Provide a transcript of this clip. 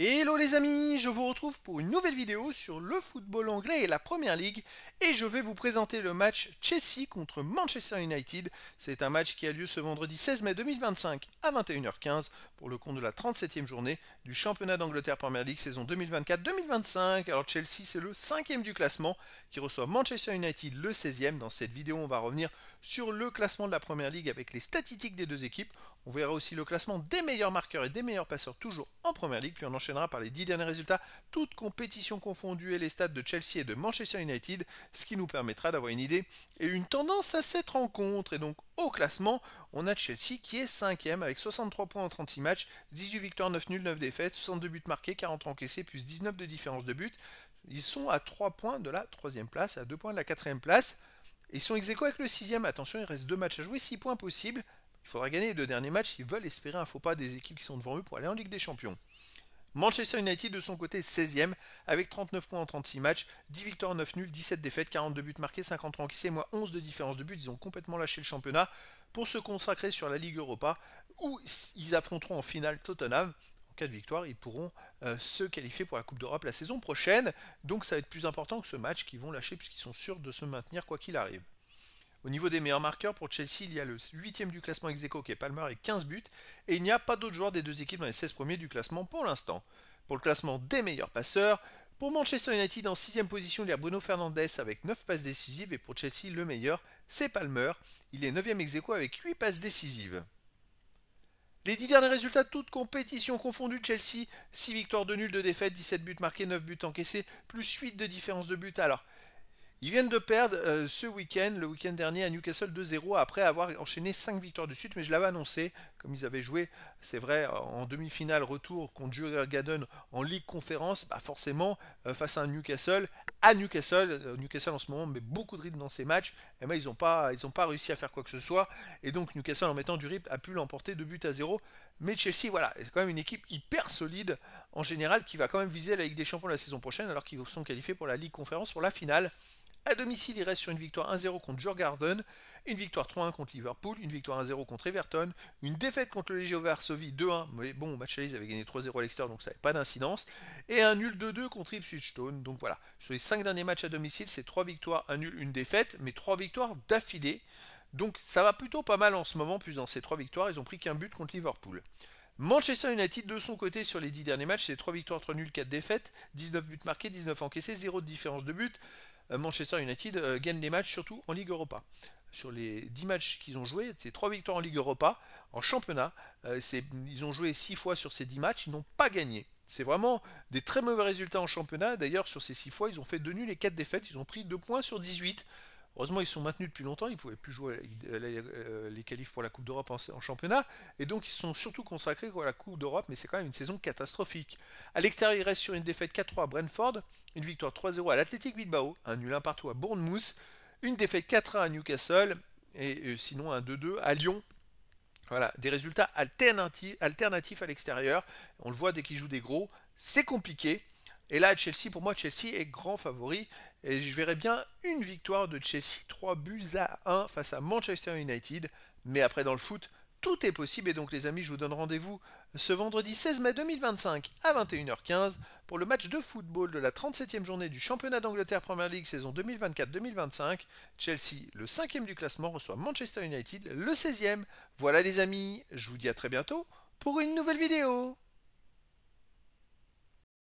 Hello les amis, je vous retrouve pour une nouvelle vidéo sur le football anglais et la Premier League et je vais vous présenter le match Chelsea contre Manchester United. C'est un match qui a lieu ce vendredi 16 mai 2025 à 21h15 pour le compte de la 37e journée du championnat d'Angleterre Premier League saison 2024-2025. Alors Chelsea c'est le 5e du classement qui reçoit Manchester United le 16e. Dans cette vidéo on va revenir sur le classement de la Premier League avec les statistiques des deux équipes. On verra aussi le classement des meilleurs marqueurs et des meilleurs passeurs toujours en Premier League, puis on enchaînera par les 10 derniers résultats, toutes compétitions confondues et les stats de Chelsea et de Manchester United, ce qui nous permettra d'avoir une idée et une tendance à cette rencontre. Et donc au classement, on a Chelsea qui est 5e avec 63 points en 36 matchs, 18 victoires, 9 nuls, 9 défaites, 62 buts marqués, 40 encaissés, plus 19 de différence de but. Ils sont à 3 points de la 3e place, à 2 points de la 4e place. Ils sont ex aequo avec le 6e, attention, il reste 2 matchs à jouer, 6 points possibles. Il faudra gagner les 2 derniers matchs s'ils veulent espérer un faux pas des équipes qui sont devant eux pour aller en Ligue des Champions. Manchester United de son côté 16e avec 39 points en 36 matchs, 10 victoires, 9 nuls, 17 défaites, 42 buts marqués, 53 encaissés, moins 11 de différence de but. Ils ont complètement lâché le championnat pour se consacrer sur la Ligue Europa où ils affronteront en finale Tottenham. En cas de victoire, ils pourront se qualifier pour la Coupe d'Europe la saison prochaine. Donc ça va être plus important que ce match qu'ils vont lâcher puisqu'ils sont sûrs de se maintenir quoi qu'il arrive. Au niveau des meilleurs marqueurs, pour Chelsea, il y a le 8e du classement ex aequo qui est Palmer avec 15 buts. Et il n'y a pas d'autres joueurs des deux équipes dans les 16 premiers du classement pour l'instant. Pour le classement des meilleurs passeurs, pour Manchester United en 6e position, il y a Bruno Fernandes avec 9 passes décisives. Et pour Chelsea, le meilleur, c'est Palmer. Il est 9e ex aequo avec 8 passes décisives. Les 10 derniers résultats, toutes compétitions confondues, Chelsea, 6 victoires, 2 nuls, 2 défaites, 17 buts marqués, 9 buts encaissés, plus 8 de différence de but. Alors, ils viennent de perdre ce week-end, le week-end dernier à Newcastle 2-0 après avoir enchaîné 5 victoires de suite, mais je l'avais annoncé, comme ils avaient joué, c'est vrai, en demi-finale retour contre Jurgen en Ligue Conférence, bah forcément face à un Newcastle, Newcastle en ce moment met beaucoup de rythme dans ses matchs, et ben, ils n'ont pas réussi à faire quoi que ce soit, et donc Newcastle en mettant du rythme a pu l'emporter 2-0, mais Chelsea, voilà, c'est quand même une équipe hyper solide en général qui va quand même viser la Ligue des Champions la saison prochaine alors qu'ils sont qualifiés pour la Ligue Conférence pour la finale. À domicile, il reste sur une victoire 1-0 contre Djurgården, une victoire 3-1 contre Liverpool, une victoire 1-0 contre Everton, une défaite contre le Legia Varsovie 2-1, mais bon, au match aller, ils avaient gagné 3-0 à l'extérieur, donc ça n'avait pas d'incidence, et un nul 2-2 contre Ipswich Town. Donc voilà, sur les 5 derniers matchs à domicile, c'est 3 victoires, un nul, une défaite, mais 3 victoires d'affilée. Donc ça va plutôt pas mal en ce moment, plus dans ces 3 victoires, ils ont pris qu'un but contre Liverpool. Manchester United, de son côté, sur les 10 derniers matchs, c'est 3 victoires, 3 nuls, 4 défaites, 19 buts marqués, 19 encaissés, 0 de différence de but. Manchester United gagne les matchs surtout en Ligue Europa. Sur les 10 matchs qu'ils ont joués, c'est 3 victoires en Ligue Europa. En championnat, ils ont joué 6 fois sur ces 10 matchs, ils n'ont pas gagné. C'est vraiment des très mauvais résultats en championnat. D'ailleurs, sur ces 6 fois, ils ont fait 2 nuls et 4 défaites. Ils ont pris 2 points sur 18. Heureusement, ils sont maintenus depuis longtemps, ils ne pouvaient plus jouer les qualifs pour la Coupe d'Europe en championnat, et donc ils sont surtout consacrés à la Coupe d'Europe, mais c'est quand même une saison catastrophique. À l'extérieur, ils restent sur une défaite 4-3 à Brentford, une victoire 3-0 à l'Athletic Bilbao, un nul 1 partout à Bournemouth, une défaite 4-1 à Newcastle, et sinon un 2-2 à Lyon. Voilà, des résultats alternatifs à l'extérieur. On le voit dès qu'ils jouent des gros, c'est compliqué. Et là, Chelsea, pour moi, Chelsea est grand favori. Et je verrais bien une victoire de Chelsea, 3 buts à 1 face à Manchester United. Mais après, dans le foot, tout est possible. Et donc, les amis, je vous donne rendez-vous ce vendredi 16 mai 2025 à 21h15 pour le match de football de la 37e journée du championnat d'Angleterre Premier League saison 2024-2025. Chelsea, le 5e du classement, reçoit Manchester United, le 16e. Voilà, les amis, je vous dis à très bientôt pour une nouvelle vidéo.